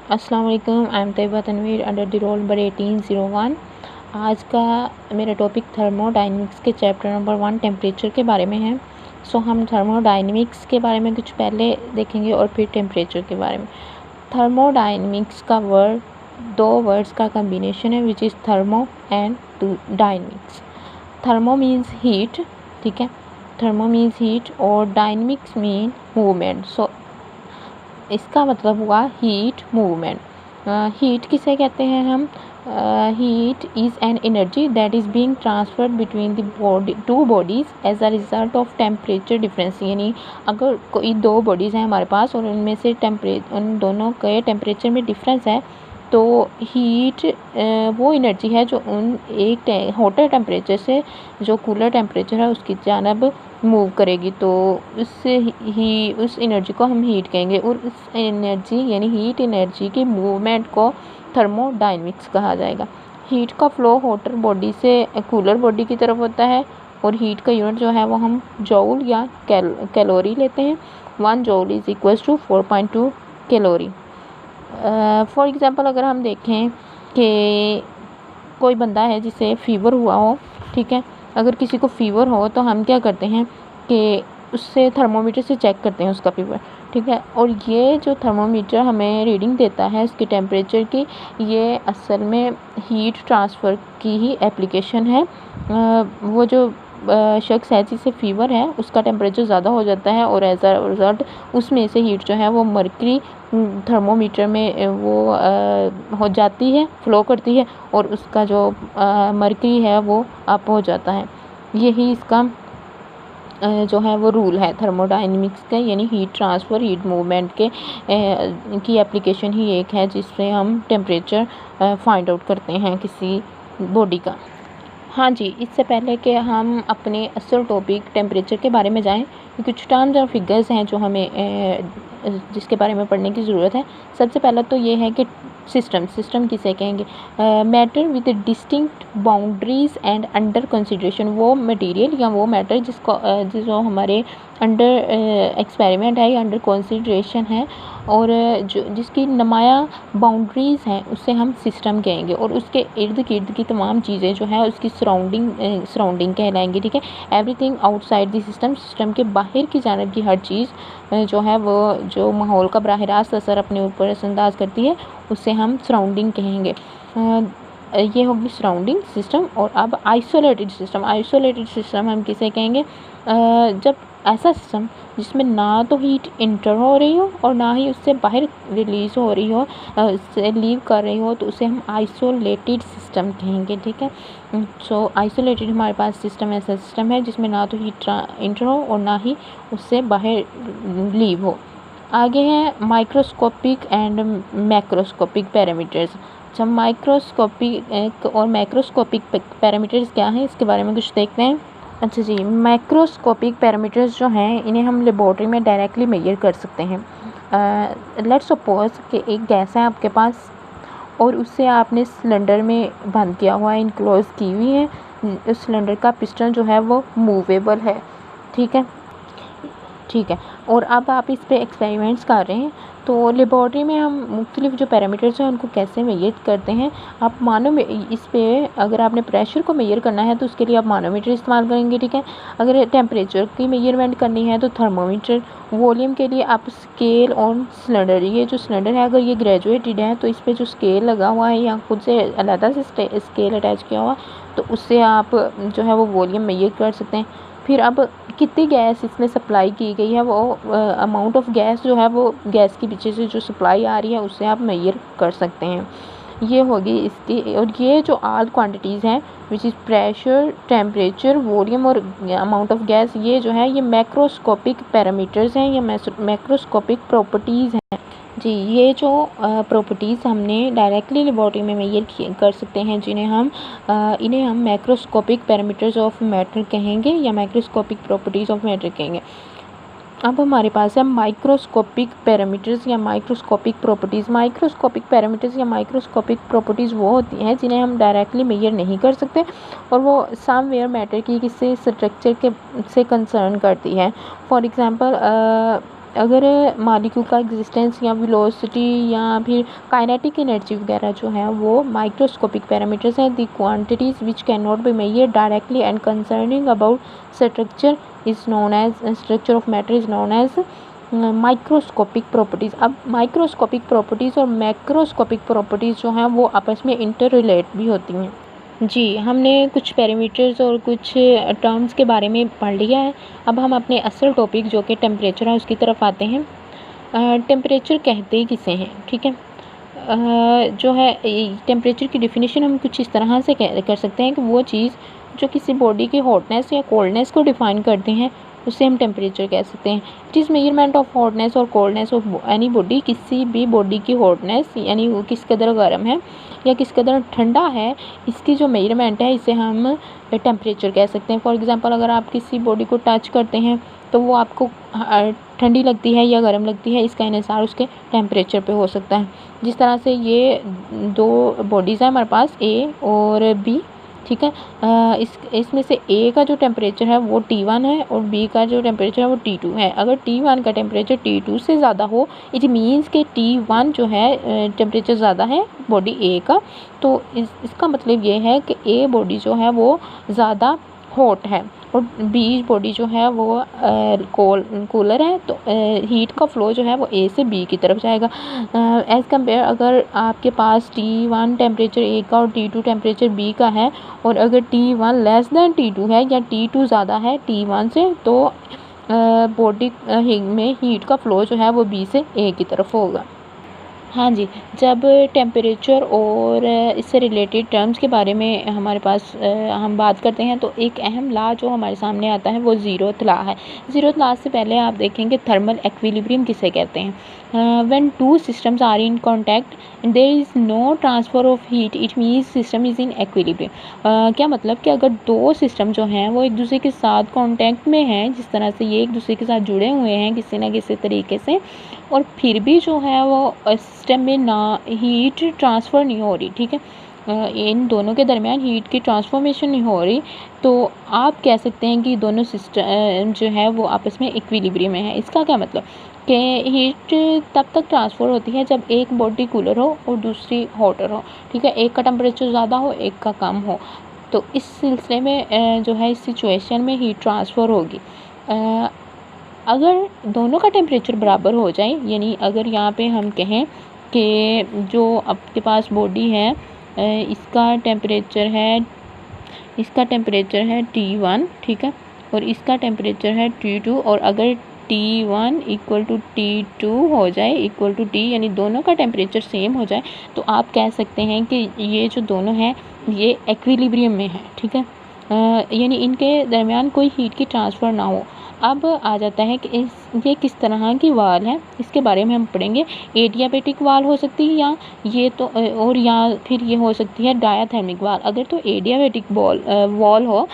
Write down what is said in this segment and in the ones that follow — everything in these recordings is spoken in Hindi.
अस्सलाम वालेकुम, I am Tayyaba Tanveer under the roll number 1801। आज का मेरा टॉपिक थर्मोडायनेमिक्स के चैप्टर नंबर 1 टेम्परेचर के बारे में है। हम थर्मोडायनेमिक्स के बारे में कुछ पहले देखेंगे और फिर टेम्परेचर के बारे में। थर्मोडायनेमिक्स का दो वर्ड्स का कम्बिनेशन है which is thermo and dynamics. Thermo means heat, ठीक है, थर्मो मीन्स हीट और डायनेमिक्स मीन मूवमेंट। इसका मतलब हुआ हीट मूवमेंट। हीट किसे कहते हैं हम? Heat is an energy that is being transferred between the two bodies as a result of temperature difference. यानी अगर कोई दो बॉडीज़ हैं हमारे पास और उनमें से उन दोनों के टेम्परेचर में डिफरेंस है, तो हीट वो एनर्जी है जो उन एक हॉटर टेम्परेचर से जो कूलर टेम्परेचर है उसकी जानब मूव करेगी, तो उस एनर्जी को हम हीट कहेंगे। और उस एनर्जी यानी हीट एनर्जी की मूवमेंट को थर्मोडायनेमिक्स कहा जाएगा। हीट का फ्लो हॉटर बॉडी से कूलर बॉडी की तरफ होता है और हीट का यूनिट जो है वो हम जूल या कैलोरी लेते हैं। 1 joule is equals to 4.2 calorie. For example अगर हम देखें कि कोई बंदा है जिसे फ़ीवर हुआ हो, ठीक है, अगर किसी को फ़ीवर हो तो हम क्या करते हैं कि उससे थर्मोमीटर से चेक करते हैं उसका फ़ीवर, ठीक है। और ये जो थर्मोमीटर हमें रीडिंग देता है उसके टेम्परेचर की, ये असल में हीट ट्रांसफ़र की ही एप्लीकेशन है। वो जो शख्स है जिसे फ़ीवर है उसका टेम्परेचर ज़्यादा हो जाता है और एज अ रिज़ल्ट उसमें से हीट जो है वो मर्करी थर्मोमीटर में वो हो जाती है, फ़्लो करती है और उसका जो मर्करी है वो अप हो जाता है। यही इसका जो है वो रूल है थर्मोडायनेमिक्स का, यानी हीट ट्रांसफ़र हीट मूवमेंट के की एप्लीकेशन ही एक है जिससे हम टेम्परेचर फाइंड आउट करते हैं किसी बॉडी का। हाँ जी, इससे पहले कि हम अपने असल टॉपिक टेम्परेचर के बारे में जाएं, कुछ टर्म्स और फिगर्स हैं जो हमें जिसके बारे में पढ़ने की ज़रूरत है। सबसे पहला तो ये है कि सिस्टम किसे कहेंगे? Matter with distinct boundaries and under consideration. वो मटेरियल या वो मैटर जो हमारे अंडर एक्सपेरिमेंट है या अंडर कंसिडरेशन है और जो जिसकी नुमाया बाउंड्रीज़ हैं उसे हम सिस्टम कहेंगे। और उसके इर्द गिर्द की तमाम चीज़ें जो है उसकी सराउंडिंग कहलाएंगी, ठीक है। एवरीथिंग आउटसाइड द सिस्टम के बाहर की जानिब की हर चीज़ जो है वो जो माहौल का बराह रास्त असर अपने ऊपर असरअंदाज करती है उसे हम सराउंडिंग कहेंगे। ये होगी सराउंडिंग सिस्टम। और अब आइसोलेटेड सिस्टम हम किसे कहेंगे? जब ऐसा सिस्टम जिसमें ना तो हीट इंटर हो रही हो और ना ही उससे बाहर रिलीज़ हो रही हो, उससे लीव कर रही हो, तो उसे हम आइसोलेटेड सिस्टम कहेंगे, ठीक है। सो आइसोलेटेड हमारे पास सिस्टम ऐसा सिस्टम है जिसमें ना तो हीट इंटर हो और ना ही उससे बाहर लीव हो। आगे है माइक्रोस्कोपिक एंड मैक्रोस्कोपिक पैरामीटर्स। अच्छा, माइक्रोस्कोपिक और मैक्रोस्कोपिक पैरामीटर्स क्या हैं इसके बारे में कुछ देखते हैं। अच्छा जी, मैक्रोस्कोपिक पैरामीटर्स जो हैं इन्हें हम लेबॉर्ट्री में डायरेक्टली मेजर कर सकते हैं। लेट्स सपोज कि एक गैस है आपके पास और उससे आपने सिलेंडर में बंद किया हुआ है, इनक्लोज की हुई है। उस सिलेंडर का पिस्टन जो है वो मूवेबल है, ठीक है, ठीक है। और अब आप इस पे एक्सपेरिमेंट्स कर रहे हैं, तो लेबॉर्ट्री में हम मुख्तलिफ जो पैरामीटर्स हैं उनको कैसे मेजर करते हैं। आप इस पे अगर आपने प्रेशर को मेजर करना है तो उसके लिए आप मानोमीटर इस्तेमाल करेंगे, ठीक है। अगर टेम्परेचर की मेजरमेंट करनी है तो थर्मोमीटर। वॉल्यूम के लिए आप स्केल ऑन सिलेंडर, ये जो सिलेंडर है अगर ये ग्रेजुएटेड है तो इस पर जो स्केल लगा हुआ है या खुद से अलग से स्केल अटैच किया हुआ तो उससे आप जो है वो वॉल्यूम मेजर कर सकते हैं। फिर अब कितनी गैस इसमें सप्लाई की गई है, वो अमाउंट ऑफ गैस जो है वो गैस के पीछे से जो सप्लाई आ रही है उससे आप मेजर कर सकते हैं। ये होगी इसकी। और ये जो ऑल क्वांटिटीज़ हैं which is pressure, temperature, volume और अमाउंट ऑफ गैस, ये जो है ये मैक्रोस्कोपिक पैरामीटर्स हैं या मैक्रोस्कोपिक प्रॉपर्टीज़ हैं जी। ये जो प्रॉपर्टीज़ हमने डायरेक्टली लेबॉर्ट्री में मेजर कर सकते हैं इन्हें हम मैक्रोस्कोपिक पैरामीटर्स ऑफ मैटर कहेंगे या मैक्रोस्कोपिक प्रॉपर्टीज़ ऑफ मैटर कहेंगे। अब हमारे पास है माइक्रोस्कोपिक पैरामीटर्स या माइक्रोस्कोपिक प्रॉपर्टीज़। माइक्रोस्कोपिक पैरामीटर्स या माइक्रोस्कोपिक प्रॉपर्टीज़ वो होती हैं जिन्हें हम डायरेक्टली मेजर नहीं कर सकते और वो समवेयर मैटर की किसी स्ट्रक्चर के से कंसर्न करती है। फॉर एग्ज़ाम्पल अगर मॉलिक्यूल का एग्जिस्टेंस या वेलोसिटी या फिर काइनेटिक एनर्जी वगैरह जो है वो माइक्रोस्कोपिक पैरामीटर्स हैं। The quantities which can not be measured directly and concerning about structure is known as structure of matter is known as microscopic properties. अब माइक्रोस्कोपिक प्रॉपर्टीज़ और मैक्रोस्कोपिक प्रॉपर्टीज़ जो हैं वो आपस में इंटर रिलेट भी होती हैं। जी, हमने कुछ पैरामीटर्स और कुछ टर्म्स के बारे में पढ़ लिया है। अब हम अपने असल टॉपिक जो कि टेम्परेचर है उसकी तरफ आते हैं। टेम्परेचर कहते किसे हैं, ठीक है। जो है टेम्परेचर की डेफिनेशन हम कुछ इस तरह से कर सकते हैं कि वो चीज़ जो किसी बॉडी की हॉटनेस या कोल्डनेस को डिफ़ाइन करते हैं उसे हम टेम्परेचर कह सकते हैं। It is measurement of hotness और कोल्डनेस ऑफ एनी बॉडी। किसी भी बॉडी की हॉटनेस यानी वो किस कदर गर्म है या किस कदर ठंडा है, इसकी जो मेजरमेंट है इसे हम टेम्परेचर कह सकते हैं। फॉर एग्ज़ाम्पल अगर आप किसी बॉडी को टच करते हैं तो वो आपको ठंडी लगती है या गर्म लगती है, इसका इंहिसार उसके टेम्परेचर पे हो सकता है। जिस तरह से ये दो बॉडीज़ हैं हमारे पास, ए और बी, ठीक है। इसमें से ए का जो टेम्परेचर है वो T1 है और बी का जो टेम्परेचर है वो T2 है। अगर T1 का टेम्परेचर T2 से ज़्यादा हो, इट मीन्स कि T1 जो है टेम्परेचर ज़्यादा है बॉडी ए का, तो इसका मतलब ये है कि ए बॉडी जो है वो ज़्यादा हॉट है और बी बॉडी जो है वो कूलर है। तो हीट का फ्लो जो है वो ए से बी की तरफ जाएगा। एज़ कम्पेयर अगर आपके पास T1 टेम्परेचर ए का और T2 टेम्परेचर बी का है और अगर T1 लेस दैन T2 है या T2 ज़्यादा है T1 से, तो बॉडी में हीट का फ्लो जो है वो बी से ए की तरफ होगा। हाँ जी, जब टेम्परेचर और इससे रिलेटेड टर्म्स के बारे में हमारे पास हम बात करते हैं तो एक अहम लॉ जो हमारे सामने आता है वो ज़ीरोथ लॉ है। ज़ीरोथ लॉ से पहले आप देखेंगे थर्मल इक्विलिब्रियम किसे कहते हैं। When two systems are in contact there is no transfer of heat, it means system is in equilibrium. क्या मतलब कि अगर दो सिस्टम जो हैं वो एक दूसरे के साथ कॉन्टैक्ट में हैं, जिस तरह से ये एक दूसरे के साथ जुड़े हुए हैं किसी न किसी तरीके से, और फिर भी जो है वो सिस्टम में ना हीट ट्रांसफ़र नहीं हो रही, ठीक है, इन दोनों के दरमियान हीट की ट्रांसफॉर्मेशन नहीं हो रही, तो आप कह सकते हैं कि दोनों सिस्टम जो है वो आपस में इक्विलिब्रियम में है। इसका क्या मतलब कि हीट तब तक ट्रांसफ़र होती है जब एक बॉडी कूलर हो और दूसरी हॉटर हो, ठीक है, एक का टेम्परेचर ज़्यादा हो एक का कम हो, तो इस सिलसिले में जो है इस सिचुएशन में हीट ट्रांसफ़र होगी। अगर दोनों का टेम्परेचर बराबर हो जाए, यानी अगर यहाँ पे हम कहें कि जो आपके पास बॉडी है इसका टेम्परेचर है T1, ठीक है, और इसका टेम्परेचर है T2, और अगर T1 इक्वल टू T2 हो जाए इक्वल टू T, यानी दोनों का टेम्परेचर सेम हो जाए, तो आप कह सकते हैं कि ये जो दोनों हैं ये इक्विलिब्रियम में है, ठीक है, यानी इनके दरमियान कोई हीट की ट्रांसफ़र ना हो। अब आ जाता है कि ये किस तरह की वाल है, इसके बारे में हम पढ़ेंगे। एडियाबैटिक वाल हो सकती है या ये तो और या फिर ये हो सकती है डायाथर्मिक वाल। अगर तो एडियाबैटिक वॉल हो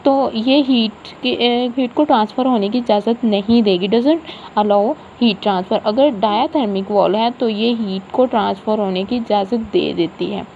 तो ये हीट को ट्रांसफ़र होने की इजाज़त नहीं देगी, डजंट अलाउ हीट ट्रांसफ़र। अगर डायाथर्मिक वॉल है तो ये हीट को ट्रांसफ़र होने की इजाज़त दे देती है।